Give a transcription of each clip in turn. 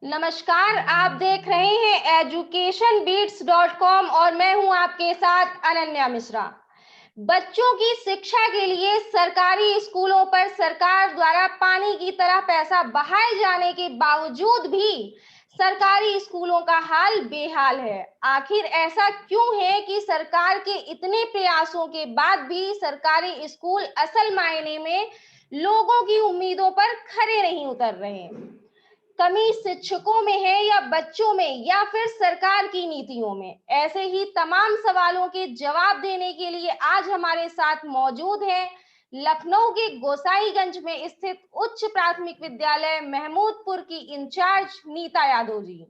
नमस्कार, आप देख रहे हैं educationbeats.com और मैं हूं आपके साथ अनन्या मिश्रा। बच्चों की शिक्षा के लिए सरकारी स्कूलों पर सरकार द्वारा पानी की तरह पैसा बहाए जाने के बावजूद भी सरकारी स्कूलों का हाल बेहाल है। आखिर ऐसा क्यों है कि सरकार के इतने प्रयासों के बाद भी सरकारी स्कूल असल मायने में लोगों की उम्मीदों पर खरे नहीं उतर रहे? कमी शिक्षकों में है या बच्चों में या फिर सरकार की नीतियों में? ऐसे ही तमाम सवालों के जवाब देने के लिए आज हमारे साथ मौजूद हैं लखनऊ के गोसाईगंज में स्थित उच्च प्राथमिक विद्यालय महमूदपुर की इंचार्ज नीता यादव जी।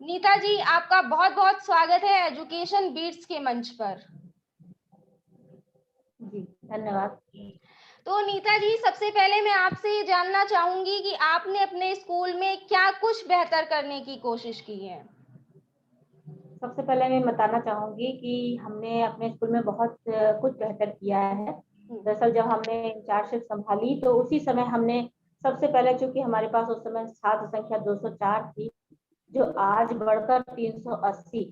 नीता जी, आपका बहुत बहुत स्वागत है एजुकेशन बीट्स के मंच पर। जी धन्यवाद। तो नीता जी, सबसे पहले मैं आपसे ये जानना चाहूंगी कि आपने अपने स्कूल में क्या कुछ बेहतर करने की कोशिश की है। सबसे पहले मैं बताना चाहूंगी कि हमने अपने स्कूल में बहुत कुछ बेहतर किया है। दरअसल जब हमने इंचार्जशिप संभाली तो उसी समय हमने सबसे पहले, चूंकि हमारे पास उस समय छात्र संख्या 204 थी, जो आज बढ़कर 380।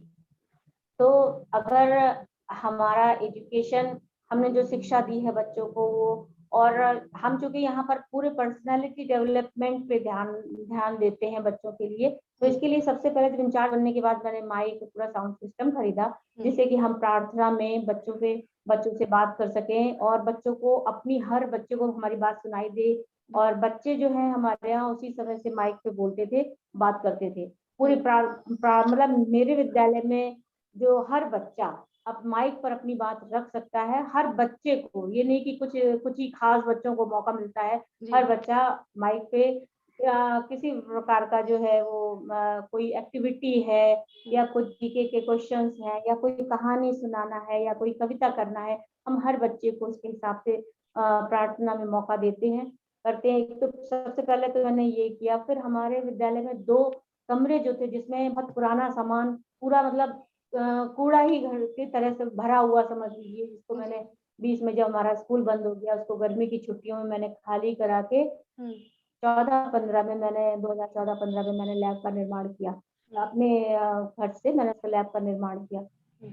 तो अगर हमारा एजुकेशन, हमने जो शिक्षा दी है बच्चों को वो, और हम चूंकि यहाँ पर पूरे पर्सनालिटी डेवलपमेंट पे ध्यान ध्यान देते हैं बच्चों के लिए, तो इसके लिए सबसे पहले जब इंचार्ज बनने के बाद मैंने माइक पूरा साउंड सिस्टम खरीदा, जिससे कि हम प्रार्थना में बच्चों से बात कर सकें और बच्चों को हर बच्चे को हमारी बात सुनाई दे। और बच्चे जो है हमारे यहाँ उसी समय से माइक पे बोलते थे, बात करते थे। पूरे मतलब मेरे विद्यालय में जो हर बच्चा अब माइक पर अपनी बात रख सकता है। हर बच्चे को, ये नहीं कि कुछ कुछ ही खास बच्चों को मौका मिलता है, हर बच्चा माइक पे किसी प्रकार का जो है वो कोई एक्टिविटी है या कुछ जीके के क्वेश्चंस हैं या कोई कहानी सुनाना है या कोई कविता करना है, हम हर बच्चे को उसके हिसाब से प्रार्थना में मौका देते हैं, करते हैं। तो सबसे पहले तो मैंने ये किया। फिर हमारे विद्यालय में 2 कमरे जो थे जिसमें बहुत पुराना सामान, पूरा मतलब कूड़ा ही घर की तरह से भरा हुआ समझ लीजिए, जिसको मैंने बीच में जब हमारा स्कूल बंद हो गया उसको गर्मी की छुट्टियों में मैंने खाली करा के 14-15 में मैंने 2014-15 में मैंने लैब का निर्माण किया। अपने खर्च से मैंने उस लैब का निर्माण किया।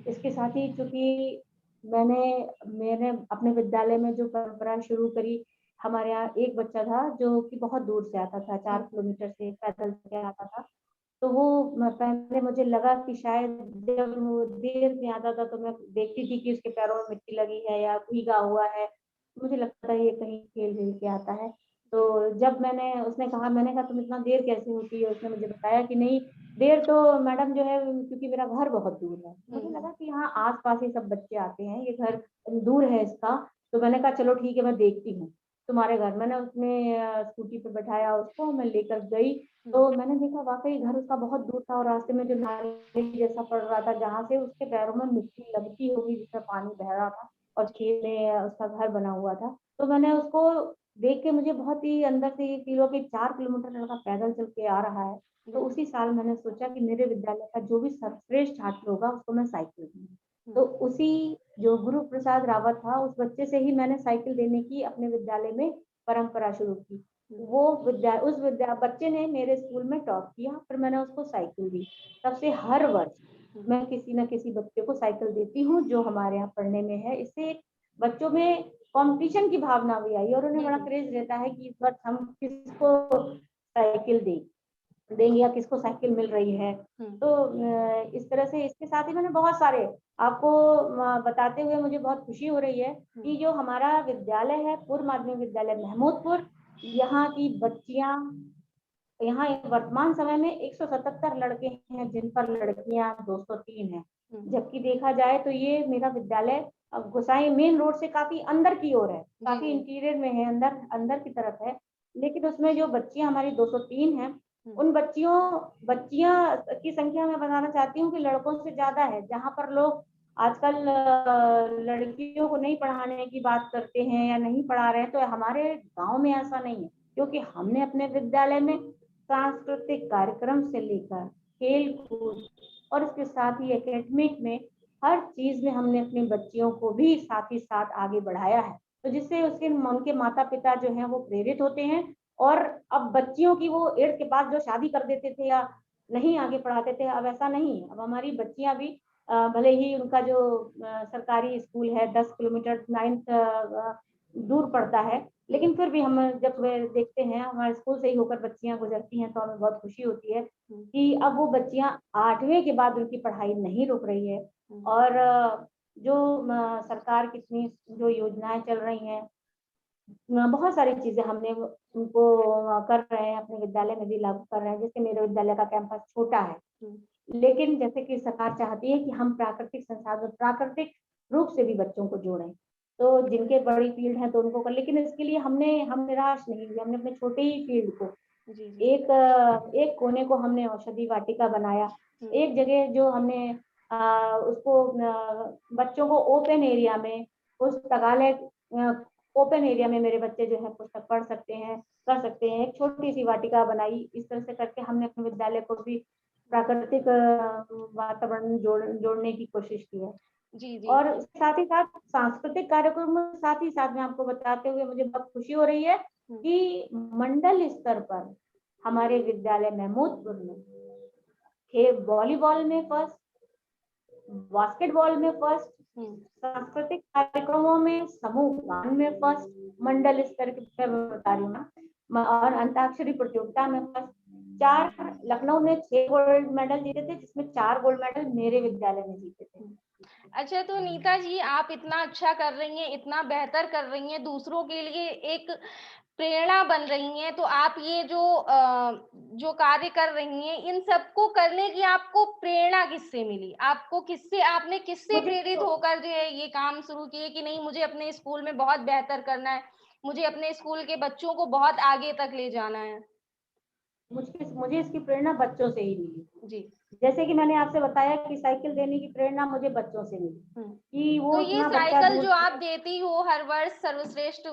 इसके साथ ही चूंकि मैंने मैंने अपने विद्यालय में जो परंपरा शुरू करी, हमारे यहाँ एक बच्चा था जो कि बहुत दूर से आता था, 4 किलोमीटर से पैदल के आता था। तो वो पहले मुझे लगा कि शायद जब वो देर से आता था तो मैं देखती थी कि उसके पैरों में मिट्टी लगी है या भीगा हुआ है, मुझे लगता था ये कहीं खेल खेल के आता है। तो जब मैंने कहा तुम इतना देर कैसे होती है, उसने मुझे बताया कि नहीं, देर तो मैडम जो है, क्योंकि मेरा घर बहुत दूर है। मुझे लगा कि हाँ आस पास ही सब बच्चे आते हैं, ये घर दूर है इसका। तो मैंने कहा चलो ठीक है, मैं देखती हूँ तुम्हारे घर। मैंने उसने स्कूटी पे बैठाया उसको, मैं लेकर गई तो मैंने देखा वाकई घर उसका बहुत दूर था और रास्ते में जो नाली जैसा पड़ रहा था, जहाँ से उसके पैरों में मिट्टी लगती होगी, जिसमें पानी बह रहा था और खेत में उसका घर बना हुआ था। तो मैंने उसको देख के मुझे बहुत ही अंदर से ये फील हुआ कि 4 किलोमीटर लड़का पैदल चल के आ रहा है। तो उसी साल मैंने सोचा कि मेरे विद्यालय का जो भी सर्वश्रेष्ठ छात्र होगा उसको मैं साइकिल दूंगी। तो उसी जो गुरु प्रसाद रावत था, उस बच्चे से ही मैंने साइकिल देने की अपने विद्यालय में परंपरा शुरू की। उस बच्चे ने मेरे स्कूल में टॉप किया, फिर मैंने उसको साइकिल दी। तब से हर वर्ष मैं किसी न किसी बच्चे को साइकिल देती हूँ जो हमारे यहाँ पढ़ने में है। इससे बच्चों में कंपटीशन की भावना भी आई और उन्हें बड़ा क्रेज रहता है कि इस वर्ष हम किसको साइकिल देंगे या किसको साइकिल मिल रही है। तो इस तरह से इसके साथ ही मैंने बहुत सारे आपको बताते हुए मुझे बहुत खुशी हो रही है कि जो हमारा विद्यालय है, पूर्व माध्यमिक विद्यालय महमूदपुर, यहाँ की बच्चियां, यहाँ वर्तमान समय में 177 लड़के हैं जिन पर लड़कियां 203 हैं। जबकि देखा जाए तो ये मेरा विद्यालय गोसाई मेन रोड से काफी अंदर की ओर है, काफी इंटीरियर में है, अंदर अंदर की तरफ है। लेकिन उसमें जो बच्चियां हमारी 203 हैं, उन बच्चियां की संख्या मैं बताना चाहती हूँ कि लड़कों से ज्यादा है। जहाँ पर लोग आजकल लड़कियों को नहीं पढ़ाने की बात करते हैं या नहीं पढ़ा रहे हैं, तो हमारे गांव में ऐसा नहीं है, क्योंकि हमने अपने विद्यालय में सांस्कृतिक कार्यक्रम से लेकर खेल कूद और इसके साथ ही एकेडमिक में हर चीज में हमने अपनी बच्चियों को भी साथ ही साथ आगे बढ़ाया है। तो जिससे उनके माता पिता जो हैं वो प्रेरित होते हैं और अब बच्चियों की वो 8th के बाद जो शादी कर देते थे या नहीं आगे पढ़ाते थे, अब ऐसा नहीं है। अब हमारी बच्चियां भी भले ही उनका जो सरकारी स्कूल है 10 किलोमीटर 9th दूर पड़ता है, लेकिन फिर भी हम जब देखते हैं हमारे स्कूल से ही होकर बच्चियां गुजरती हैं तो हमें बहुत खुशी होती है कि अब वो बच्चियां 8वीं के बाद उनकी पढ़ाई नहीं रुक रही है। और जो सरकार की इतनी जो योजनाएं चल रही हैं, बहुत सारी चीजें हमने उनको कर रहे हैं, अपने विद्यालय में भी लागू कर रहे हैं। जैसे मेरे विद्यालय का कैंपस छोटा है, लेकिन जैसे कि सरकार चाहती है कि हम प्राकृतिक संसाधन, प्राकृतिक रूप से भी बच्चों को जोड़ें, तो जिनके बड़ी फील्ड है तो उनको कर, लेकिन इसके लिए हम निराश नहीं हुए। हमने अपने छोटे ही फील्ड को एक कोने को हमने औषधि वाटिका बनाया। एक जगह जो हमने उसको बच्चों को ओपन एरिया में, पुस्तकालय ओपन एरिया में मेरे बच्चे जो है पुस्तक पढ़ सकते हैं, कर सकते हैं, एक छोटी सी वाटिका बनाई। इस तरह से करके हमने अपने विद्यालय को भी प्राकृतिक वातावरण जोड़ने की कोशिश की है। जी जी। और साथ ही साथ सांस्कृतिक कार्यक्रम साथ ही साथ में आपको बताते हुए मुझे बहुत खुशी हो रही है कि मंडल स्तर पर हमारे विद्यालय महमूदपुर में वॉलीबॉल में फर्स्ट, बास्केटबॉल में फर्स्ट, सांस्कृतिक कार्यक्रमों में, समूह गान में फर्स्ट, मंडल स्तर के बता रही हूँ, और अंताक्षरी प्रतियोगिता में फर्स्ट। 4 लखनऊ में 6 गोल्ड मेडल जीते थे, जिसमें 4 गोल्ड मेडल मेरे विद्यालय में जीते थे। अच्छा, तो नीता जी आप इतना अच्छा कर रही हैं, इतना बेहतर कर रही हैं, दूसरों के लिए एक प्रेरणा बन रही हैं, तो आप ये जो कार्य कर रही हैं, इन सबको करने की आपको प्रेरणा किससे मिली? आपने किससे प्रेरित होकर जो है ये काम शुरू किए कि नहीं मुझे अपने स्कूल में बहुत बेहतर करना है, मुझे अपने स्कूल के बच्चों को बहुत आगे तक ले जाना है? मुझे इसकी प्रेरणा बच्चों से ही मिली जी। जैसे कि मैंने आपसे बताया कि साइकिल देने की प्रेरणा मुझे बच्चों से मिली कि वो तो ये इतना बच्चा साइकिल दूर जो आप देती हो हर वर्ष सर्वश्रेष्ठ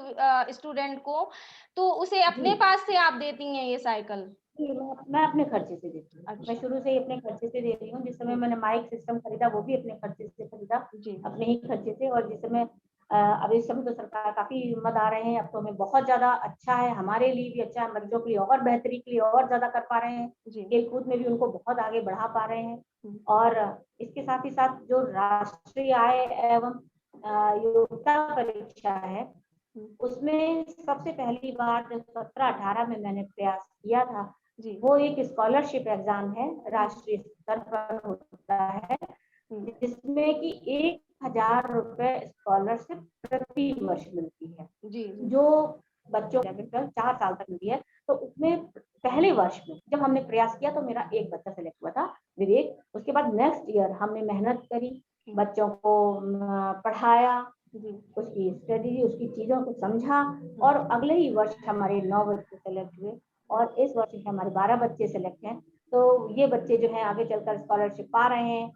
स्टूडेंट को, तो उसे अपने पास से आप देती हैं ये साइकिल? मैं अपने खर्चे से देती हूँ। अच्छा। मैं शुरू से ही अपने खर्चे से दे रही हूँ। जिस समय मैंने माइक सिस्टम खरीदा वो भी अपने खर्चे से खरीदा, अपने ही खर्चे से। और जिस समय अब इस समय तो सरकार काफी मदद आ रहे हैं, अब तो हमें बहुत ज्यादा अच्छा है, हमारे लिए भी अच्छा है, बच्चों के लिए और बेहतरी के लिए और ज्यादा कर पा रहे हैं, खेल कूद में भी उनको बहुत आगे बढ़ा पा रहे हैं। और इसके साथ ही साथ जो राष्ट्रीय आय एवं योग्यता परीक्षा है, उसमें सबसे पहली बार 17-18 में मैंने प्रयास किया था। वो एक स्कॉलरशिप एग्जाम है, राष्ट्रीय स्तर पर होता है, जिसमें कि 1000 रुपए स्कॉलरशिप प्रति वर्ष मिलती है, जो बच्चों को 4 साल तक मिलती है। तो उसमें पहले वर्ष में जब हमने प्रयास किया तो मेरा एक बच्चा सेलेक्ट हुआ था, विवेक। उसके बाद नेक्स्ट ईयर हमने मेहनत करी, बच्चों को पढ़ाया, उसकी स्टडी, उसकी चीजों को समझा, और अगले ही वर्ष हमारे 9 बच्चे सेलेक्ट हुए, और इस वर्ष हमारे 12 बच्चे सेलेक्ट हैं। तो ये बच्चे जो हैं आगे चलकर स्कॉलरशिप पा रहे हैं।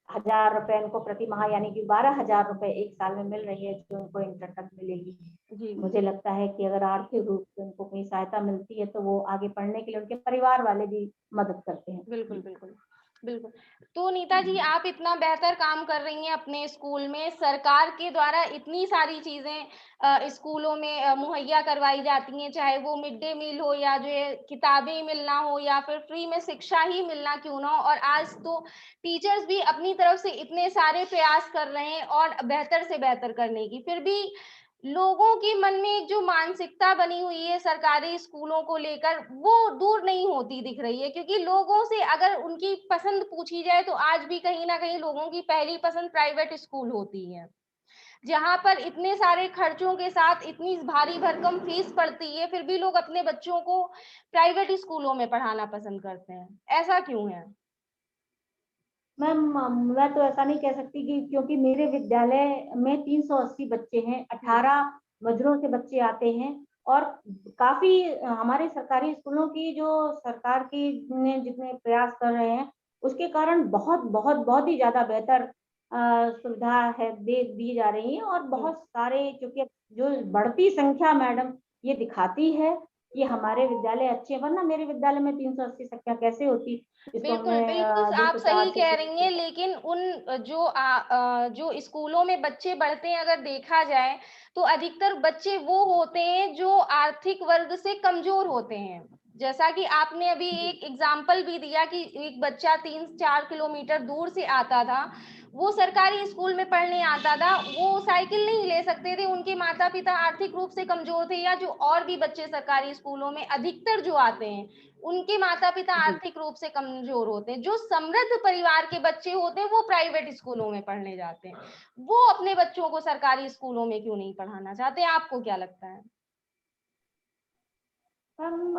1000 रुपए उनको प्रति माह, यानी कि 12,000 रुपए एक साल में मिल रही है, जो उनको इंटर तक मिलेगी। मुझे लगता है कि अगर आर्थिक रूप से उनको कोई सहायता मिलती है तो वो आगे पढ़ने के लिए उनके परिवार वाले भी मदद करते हैं। बिल्कुल बिल्कुल बिल्कुल। तो नीता जी आप इतना बेहतर काम कर रही हैं अपने स्कूल में, सरकार के द्वारा इतनी सारी चीजें स्कूलों में मुहैया करवाई जाती हैं, चाहे वो मिड डे मील हो या जो है किताबें मिलना हो या फिर फ्री में शिक्षा ही मिलना क्यों ना हो, और आज तो टीचर्स भी अपनी तरफ से इतने सारे प्रयास कर रहे हैं और बेहतर से बेहतर करने की, फिर भी लोगों के मन में एक जो मानसिकता बनी हुई है सरकारी स्कूलों को लेकर, वो दूर नहीं होती दिख रही है। क्योंकि लोगों से अगर उनकी पसंद पूछी जाए तो आज भी कहीं ना कहीं लोगों की पहली पसंद प्राइवेट स्कूल होती है, जहां पर इतने सारे खर्चों के साथ इतनी भारी भरकम फीस पड़ती है, फिर भी लोग अपने बच्चों को प्राइवेट स्कूलों में पढ़ाना पसंद करते हैं। ऐसा क्यों है? मैम, मैं तो ऐसा नहीं कह सकती कि, क्योंकि मेरे विद्यालय में 380 बच्चे हैं, 18 मजरों से बच्चे आते हैं, और काफी हमारे सरकारी स्कूलों की जो सरकार की ने जितने प्रयास कर रहे हैं, उसके कारण बहुत बहुत बहुत ही ज्यादा बेहतर सुविधा है दी जा रही है। और बहुत सारे, क्योंकि जो बढ़ती संख्या मैडम ये दिखाती है ये हमारे विद्यालय अच्छे हैं, वरना मेरे विद्यालय में 380 संख्या कैसे होती, जिसको बिल्कुल, हमने बिल्कुल, आप 204 सही से कह शुरू रही हैं, किया। लेकिन उन जो स्कूलों में बच्चे पढ़ते हैं अगर देखा जाए, तो अधिकतर बच्चे वो होते हैं जो आर्थिक वर्ग से कमज़ोर होते हैं। जैसा कि आपने अभी जी, एक एग्ज़ाम्पल भी दिया कि एक बच्चा 3-4 किलोमीटर दूर से आता था, वो सरकारी स्कूल में पढ़ने आता था, वो साइकिल नहीं ले सकते थे, उनके माता-पिता आर्थिक रूप से कमज़ोर थे, या जो और भी बच्चे सरकारी स्कूलों में अधिकतर जो आते हैं, उनके माता-पिता जी। आर्थिक रूप से कमज़ोर होते हैं। जो समृद्ध परिवार के बच्चे होते हैं, वो प्राइवेट स्कूलों में पढ़ने जाते हैं। वो अपने बच्चों को सरकारी स्कूलों में क्यों नहीं पढ़ाना चाहते? आपको क्या लगता है? हम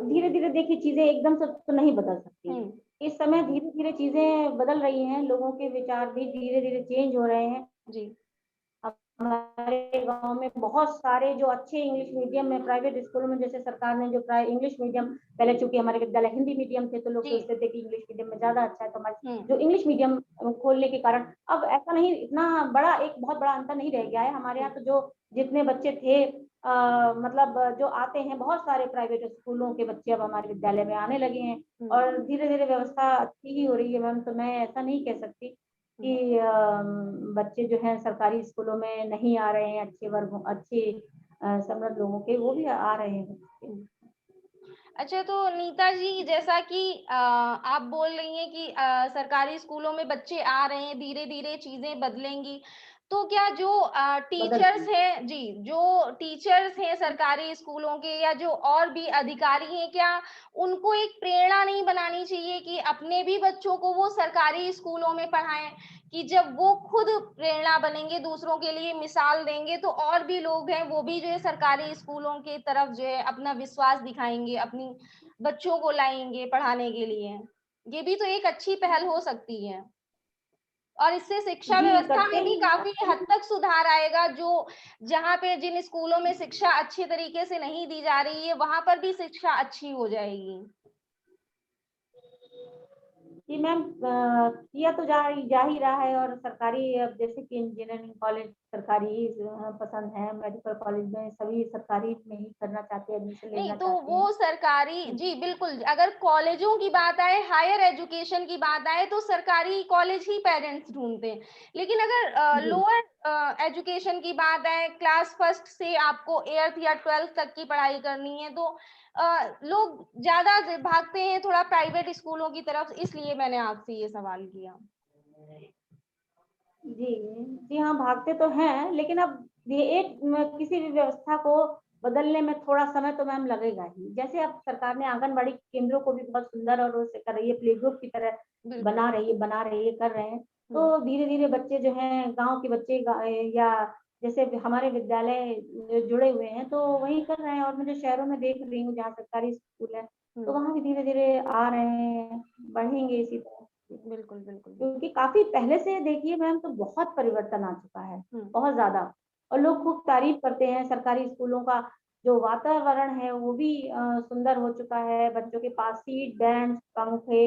धीरे-धीरे देखिए चीज़ें एकदम से तो नहीं बदल सकती। हुँ, इस समय धीरे-धीरे चीज़ें बदल रही हैं, लोगों के विचार भी धीरे-धीरे चेंज हो रहे हैं। जी। हमारे गाँव में बहुत सारे जो अच्छे इंग्लिश मीडियम में प्राइवेट स्कूलों में, जैसे सरकार ने जो प्राइ इंग्लिश मीडियम, पहले चूँकि हमारे विद्यालय हिंदी मीडियम थे, तो लोग जी। सोचते थे कि इंग्लिश मीडियम में ज़्यादा अच्छा है, तो हमारे हुँ, जो इंग्लिश मीडियम खोलने के कारण अब ऐसा नहीं, इतना बड़ा एक बहुत बड़ा अंतर नहीं रह गया है। हमारे हुँ, यहाँ तो जो जितने बच्चे थे मतलब जो आते हैं, बहुत सारे प्राइवेट स्कूलों के बच्चे अब हमारे विद्यालय में आने लगे हैं हुँ, और धीरे-धीरे व्यवस्था अच्छी ही हो रही है मैम, तो मैं ऐसा नहीं कह सकती हुँ। कि बच्चे जो हैं सरकारी स्कूलों में नहीं आ रहे हैं, अच्छे समृद्ध लोगों के, वो भी आ रहे हैं बच्चे। हुँ। अच्छा, तो नीता जी, जैसा कि आप बोल रही हैं कि सरकारी स्कूलों में बच्चे आ रहे हैं, धीरे-धीरे चीज़ें बदलेंगी। तो क्या जो बदल टीचर्स रही हैं जी, जो टीचर्स हैं सरकारी स्कूलों के या जो और भी अधिकारी हैं, क्या उनको एक प्रेरणा नहीं बनानी चाहिए कि अपने भी बच्चों को वो सरकारी स्कूलों में पढ़ाएँ? कि जब वो खुद प्रेरणा बनेंगे, दूसरों के लिए मिसाल देंगे, तो और भी लोग हैं, वो भी जो है सरकारी स्कूलों की तरफ जो है अपना विश्वास दिखाएँगे, अपनी बच्चों को लाएँगे पढ़ाने के लिए। ये भी तो एक अच्छी पहल हो सकती है। और इससे शिक्षा जी, व्यवस्था करते में भी ही हैं काफ़ी अब। हद तक सुधार आएगा, जो जहाँ पे जिन स्कूलों में शिक्षा अच्छे तरीके से नहीं दी जा रही है, वहाँ पर भी शिक्षा अच्छी हो जाएगी। जी मैम, किया तो जा ही रहा है और सरकारी, अब जैसे कि इंजीनियरिंग कॉलेज सरकारी ही पसंद है, मेडिकल कॉलेज में सभी सरकारी में ही करना चाहते हैं, एडमिशन नहीं, लेना तो चाहते हैं। वो सरकारी जी, बिल्कुल, अगर कॉलेजों की बात आए, हायर एजुकेशन की बात आए, तो सरकारी कॉलेज ही पेरेंट्स ढूँढते हैं। लेकिन अगर जी। लोअर एजुकेशन की बात आए, क्लास फर्स्ट से आपको 8th या 12th तक की पढ़ाई करनी है, तो लोग ज़्यादा भागते हैं थोड़ा प्राइवेट स्कूलों की तरफ, इसलिए मैंने आपसे ये सवाल किया। जी, जी हाँ, भागते तो हैं, लेकिन अब ये एक किसी भी व्यवस्था को बदलने में थोड़ा समय तो मैम लगेगा ही। जैसे अब सरकार ने आंगनबाड़ी केंद्रों को भी बहुत सुंदर और उससे कर रही है, प्ले ग्रुप की तरह बिल्कुल। बना रही है, कर रहे हैं। हुँ, तो धीरे-धीरे बच्चे जो हैं, गाँव के बच्चे या जैसे हमारे विद्यालय जुड़े हुए हैं, तो वहीं कर रहे हैं और मैं जो शहरों में देख रही हूँ, जहाँ सरकारी स्कूल है, तो हुँ। वहाँ भी धीरे-धीरे आ रहे हैं, बढ़ेंगे इसी तरह। बिल्कुल, बिल्कुल, बिल्कुल। क्योंकि काफ़ी पहले से देखिए मैम, तो बहुत परिवर्तन आ चुका है, हुँ, बहुत ज़्यादा, और लोग खूब तारीफ़ करते हैं सरकारी स्कूलों का। जो वातावरण है वो भी सुंदर हो चुका है, बच्चों के पास सीट, बेंच, पंखे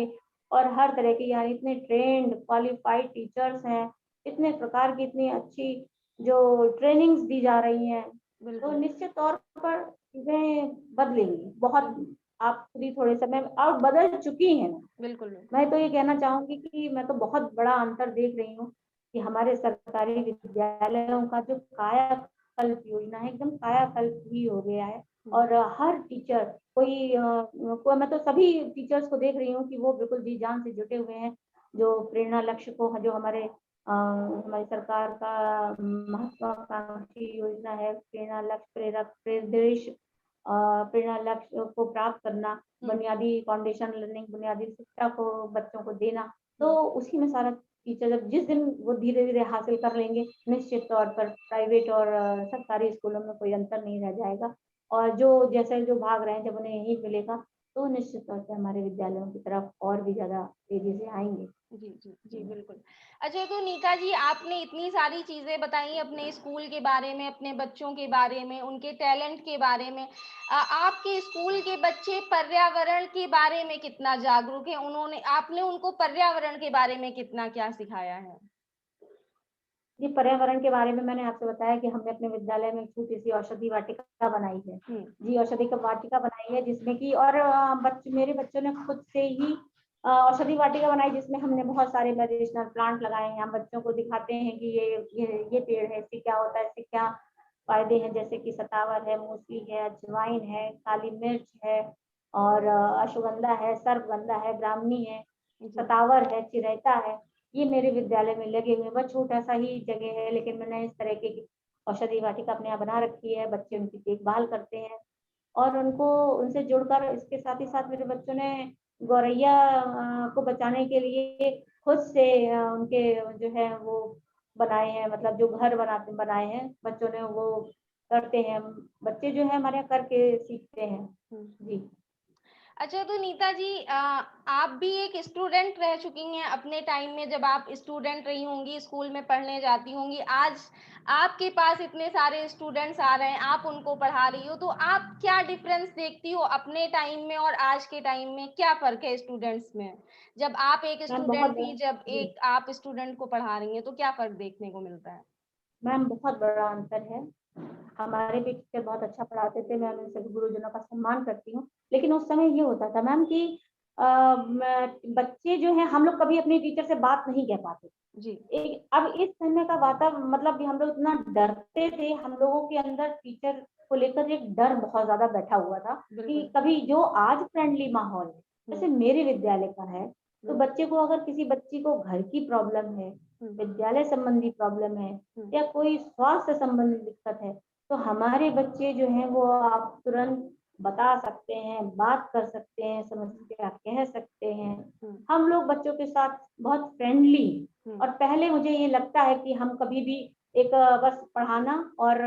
और हर तरह के यहाँ इतने ट्रेन्ड, क्वालिफ़ाइड टीचर्स हैं, इतने प्रकार की इतनी अच्छी जो ट्रेनिंग्स दी जा रही हैं, तो बिल्कुल, निश्चित तौर पर चीज़ें बदलेंगी, बहुत। बिल्कुल, आप खुद ही थोड़े समय में और बदल चुकी हैं। बिल्कुल, बिल्कुल। मैं तो ये कहना चाहूँगी कि मैं तो बहुत बड़ा अंतर देख रही हूँ कि हमारे सरकारी विद्यालयों का जो कायाकल्प योजना है, एकदम कायाकल्प ही हो गया है। हुँ, और हर टीचर मैं तो सभी टीचर्स को देख रही हूँ कि वो बिल्कुल जी-जान से जुटे हुए हैं। जो प्रेरणा लक्ष्य को जो हमारी सरकार का महत्वाकांक्षी योजना है, प्रेरणा लक्ष्य प्रेरक निर्देश प्रेरणा लक्ष्य को प्राप्त करना, हुँ, बुनियादी फाउंडेशन लर्निंग, बुनियादी शिक्षा को बच्चों को देना, तो हुँ। उसी में सारा टीचर जब जिस दिन वो धीरे-धीरे हासिल कर लेंगे, निश्चित तौर पर प्राइवेट और सरकारी स्कूलों में कोई अंतर नहीं रह जाएगा। और जो जैसे जो भाग रहे हैं, जब उन्हें यहीं मिलेगा, तो निश्चित तौर से हमारे विद्यालयों की तरफ और भी ज़्यादा तेज़ी से आएँगे। जी, जी, जी, बिल्कुल। अच्छा, तो नीता जी, आपने इतनी सारी चीज़ें बताई अपने स्कूल के बारे में, अपने बच्चों के बारे में, उनके टैलेंट के बारे में। आपके स्कूल के बच्चे पर्यावरण के बारे में कितना जागरूक हैं? आपने उनको पर्यावरण के बारे में कितना क्या सिखाया है? जी, पर्यावरण के बारे में मैंने आपसे बताया कि हमने अपने विद्यालय में एक छोटी-सी औषधि वाटिका बनाई है। जी, औषधि का वाटिका बनाई है जिसमें कि और मेरे बच्चों ने खुद से ही औषधि वाटिका बनाई जिसमें हमने बहुत सारे मेडिसिनल प्लांट लगाए हैं। हम बच्चों को दिखाते हैं कि ये पेड़ है, इससे क्या होता है, इससे क्या फ़ायदे हैं, जैसे कि सतावर है, मूसली है, अजवाइन है, काली मिर्च है और अश्वगंधा है, सर्पगंधा है, ब्राह्मी है, सतावर है, चिरैता है। ये मेरे विद्यालय में लगे हुए हैं। बस छोटा-सा ही जगह है, लेकिन मैंने इस तरह की औषधि वाटिका अपने यहाँ बना रखी है। बच्चे उनकी देखभाल करते हैं और उनको उनसे जुड़कर इसके साथ ही साथ मेरे बच्चों ने गौरैया को बचाने के लिए खुद से उनके जो है वो बनाए हैं, मतलब जो घर बनाए हैं, बच्चों ने वो करते हैं। बच्चे जो है हमारे यहाँ करके सीखते हैं। जी। अच्छा, तो नीता जी, आप भी एक स्टूडेंट रह चुकी हैं अपने टाइम में, जब आप स्टूडेंट रही होंगी, स्कूल में पढ़ने जाती होंगी। आज आपके पास इतने सारे स्टूडेंट्स आ रहे हैं, आप उनको पढ़ा रही हो, तो आप क्या डिफरेंस देखती हो अपने टाइम में और आज के टाइम में? क्या फ़र्क है स्टूडेंट्स में? जब आप एक मैम स्टूडेंट बहुत थी, जब जी। एक आप स्टूडेंट को पढ़ा रही हैं, तो क्या फ़र्क देखने को मिलता है? मैम बहुत बड़ा अंतर है। हमारे भी टीचर बहुत अच्छा पढ़ाते थे, मैं उन सभी गुरुजनों का सम्मान करती हूँ। लेकिन उस समय ये होता था मैम कि बच्चे जो हैं हम लोग कभी अपने टीचर से बात नहीं कह पाते। जी, अब इस समय का मतलब हम लोग इतना डरते थे, हम लोगों के अंदर टीचर को लेकर एक डर बहुत ज़्यादा बैठा हुआ था कि बिल्कुल। कभी जो आज फ्रेंडली माहौल है, हुँ, जैसे मेरे विद्यालय का है, तो हुँ, बच्चे को अगर किसी बच्ची को घर की प्रॉब्लम है, हुँ, विद्यालय संबंधी प्रॉब्लम है हुँ, या कोई स्वास्थ्य संबंधी दिक्कत है, तो हमारे बच्चे जो हैं वो आप तुरंत बता सकते हैं, बात कर सकते हैं, समस्या कह सकते हैं। हुँ, हम लोग बच्चों के साथ बहुत फ्रेंडली हुँ, और पहले मुझे ये लगता है कि हम कभी भी एक बस पढ़ाना और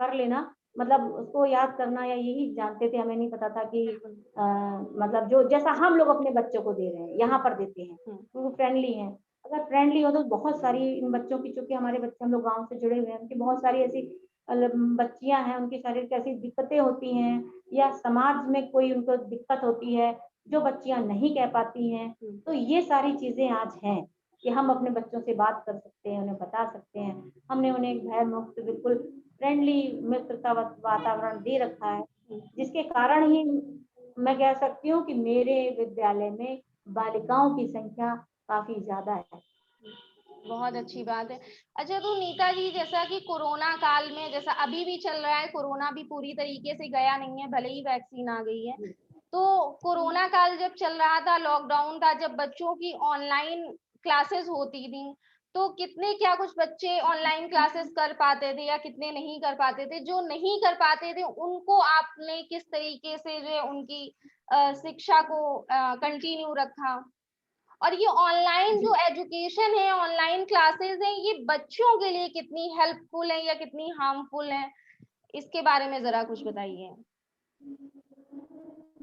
कर लेना, मतलब उसको याद करना या यही जानते थे, हमें नहीं पता था कि बिल्कुल। मतलब जो जैसा हम लोग अपने बच्चों को दे रहे हैं, हुँ, यहाँ पर देते हैं, हुँ, तो वो फ्रेंडली हैं। अगर फ्रेंडली हो तो बहुत सारी इन बच्चों की, चूँकि हमारे बच्चे हम लोग गाँव से जुड़े हुए हैं, उनकी बहुत सारी ऐसी बच्चियाँ हैं, उनकी शारीरिक ऐसी दिक्कतें होती हैं या समाज में कोई उनको दिक्कत होती है, जो बच्चियाँ नहीं कह पाती हैं। हुँ। तो ये सारी चीज़ें आज हैं कि हम अपने बच्चों से बात कर सकते हैं, उन्हें बता सकते हैं। हमने उन्हें एक भय मुक्त बिल्कुल फ्रेंडली मित्रता वातावरण दे रखा है, जिसके कारण ही मैं कह सकती हूँ कि मेरे विद्यालय में बालिकाओं की संख्या काफ़ी ज़्यादा है। बहुत अच्छी बात है। अच्छा, तो नीता जी, जैसा कि कोरोना काल में, जैसा अभी भी चल रहा है, कोरोना भी पूरी तरीके से गया नहीं है, भले ही वैक्सीन आ गई है। जी। तो कोरोना काल जब चल रहा था, लॉकडाउन था, जब बच्चों की ऑनलाइन क्लासेस होती थी, तो कितने क्या कुछ बच्चे ऑनलाइन क्लासेस कर पाते थे या कितने नहीं कर पाते थे? जो नहीं कर पाते थे, उनको आपने किस तरीके से जो है उनकी शिक्षा को कंटिन्यू रखा? और ये ऑनलाइन जी। जो एजुकेशन है, ऑनलाइन क्लासेस हैं, ये बच्चों के लिए कितनी हेल्पफुल है या कितनी हार्मफुल है? इसके बारे में ज़रा कुछ बताइए।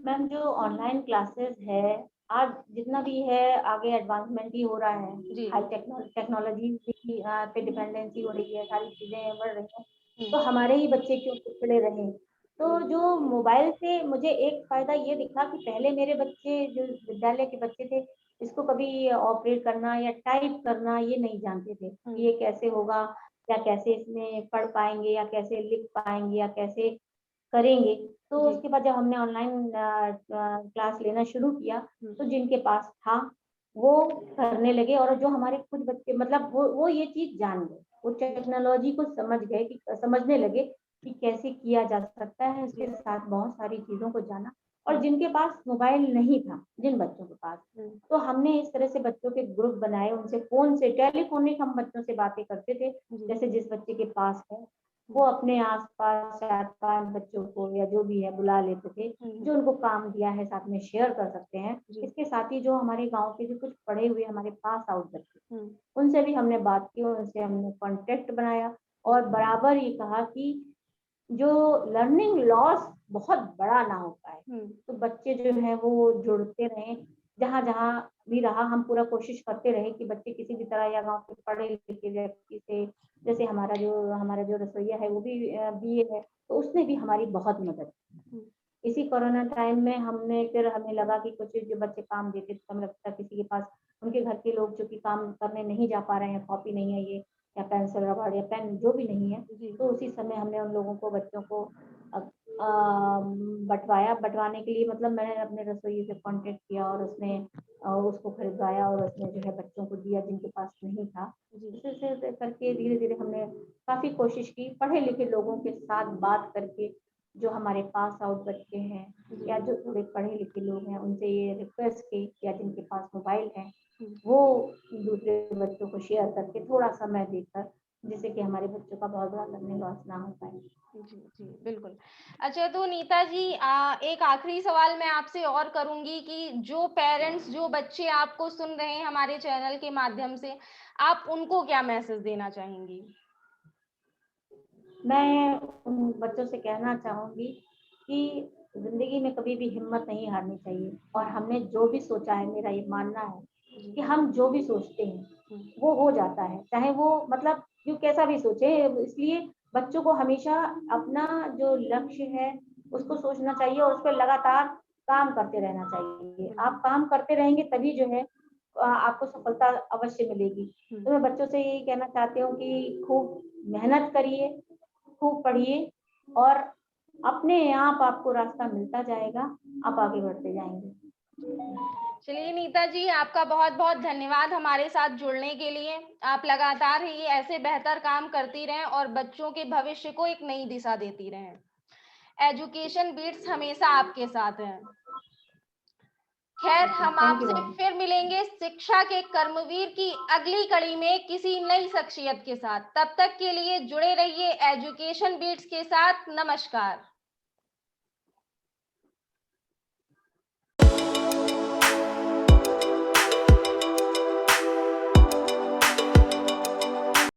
मैम जो ऑनलाइन क्लासेस है, आज जितना भी है आगे एडवांसमेंट ही हो रहा है। जी। हाई टेक्नोलॉजी भी पे डिपेंडेंसी हो रही है, सारी चीज़ें बढ़ रही हैं। हुँ, तो हमारे ही बच्चे क्यों पिछड़े रहें? तो हुँ, जो मोबाइल से मुझे एक फ़ायदा ये दिखा कि पहले मेरे बच्चे जो विद्यालय के बच्चे थे, इसको कभी ऑपरेट करना या टाइप करना ये नहीं जानते थे हुँ, कि ये कैसे होगा या कैसे इसमें पढ़ पाएँगे या कैसे लिख पाएँगे या कैसे करेंगे। तो जी, उसके बाद जब हमने ऑनलाइन क्लास लेना शुरू किया, हुँ, तो जिनके पास था, वो करने लगे और जो हमारे कुछ बच्चे मतलब वो ये चीज़ जान गए। वो जी, टेक्नोलॉजी को समझ गए कि समझने लगे कि कैसे किया जा सकता है, उसके जी, साथ बहुत सारी चीज़ों को जाना और हुँ, जिनके पास मोबाइल नहीं था, जिन बच्चों के पास, हुँ, तो हमने इस तरह से बच्चों के ग्रुप बनाए, उनसे फ़ोन से टेलीफ़ोनिक हम बच्चों से बातें करते थे, जी, जैसे जिस बच्चे के पास है, हुँ, वो अपने आस-पास 4-5 बच्चों को या जो भी है बुला लेते थे, हुँ, जो उनको काम दिया है साथ में शेयर कर सकते हैं। जी, इसके साथ ही जो हमारे गाँव के जो कुछ पढ़े हुए हमारे पास आउट बच्चे, हुँ, उनसे भी हमने बात की, उनसे हमने कॉन्टैक्ट बनाया हुँ, और बराबर ये कहा कि जो लर्निंग लॉस बहुत बड़ा ना हो पाए। हुँ, तो बच्चे जो हैं वो जुड़ते रहें, जहाँ-जहाँ भी रहा हम पूरा कोशिश करते रहे कि बच्चे किसी भी तरह या गाँव के पढ़े-लिखे व्यक्ति से, जैसे हमारा जो रसोइया है वो भी बीए है, तो उसने भी हमारी बहुत मदद की। हुँ, इसी कोरोना टाइम में हमें लगा कि कुछ जो बच्चे काम देते थे, हमें लगता किसी के पास उनके घर के लोग जो कि काम करने नहीं जा पा रहे हैं, कॉपी नहीं है ये, या पेंसिल रबड़ या पेन जो भी नहीं है, जी। तो उसी समय हमने उन लोगों को, बच्चों को बंटवाने के लिए, मतलब मैंने अपने रसोइये से कांटेक्ट किया और उसने उसको खरीदवाया और उसने जो है बच्चों को दिया जिनके पास नहीं था। जी। ऐसे करके धीरे-धीरे हमने काफ़ी कोशिश की, पढ़े-लिखे लोगों के साथ बात करके, जो हमारे पास आउट बच्चे हैं या जो थोड़े पढ़े-लिखे लोग हैं, उनसे ये रिक्वेस्ट की, या जिनके पास मोबाइल है, वो दूसरे बच्चों को शेयर करके थोड़ा समय देकर, जिससे कि हमारे बच्चों का बहुत बड़ा लर्निंग लॉस ना हो पाए। जी, जी, बिल्कुल। अच्छा, तो नीता जी, एक आखिरी सवाल मैं आपसे और करूँगी कि जो पेरेंट्स, जो बच्चे आपको सुन रहे हैं हमारे चैनल के माध्यम से, आप उनको क्या मैसेज देना चाहेंगी? मैं उन बच्चों से कहना चाहूँगी कि ज़िंदगी में कभी भी हिम्मत नहीं हारनी चाहिए, और हमने जो भी सोचा है, मेरा ये मानना है कि हम जो भी सोचते हैं, वो हो जाता है, चाहे वो मतलब जो कैसा भी सोचे। इसलिए बच्चों को हमेशा अपना जो लक्ष्य है, उसको सोचना चाहिए और उस पे लगातार काम करते रहना चाहिए। आप काम करते रहेंगे तभी जो है आपको सफलता अवश्य मिलेगी। तो मैं बच्चों से यही कहना चाहती हूँ कि खूब मेहनत करिए, खूब पढ़िए, और अपने आप आपको रास्ता मिलता जाएगा, आप आगे बढ़ते जाएँगे। चलिए नीता जी, आपका बहुत-बहुत धन्यवाद हमारे साथ जुड़ने के लिए। आप लगातार ही ऐसे बेहतर काम करती रहें और बच्चों के भविष्य को एक नई दिशा देती रहें। एजुकेशन बीट्स हमेशा आपके साथ है। खैर, हम थैंक यू आपसे मैम। फिर मिलेंगे शिक्षा के कर्मवीर की अगली कड़ी में किसी नई शख्सियत के साथ। तब तक के लिए जुड़े रहिए एजुकेशन बीट्स के साथ। नमस्कार।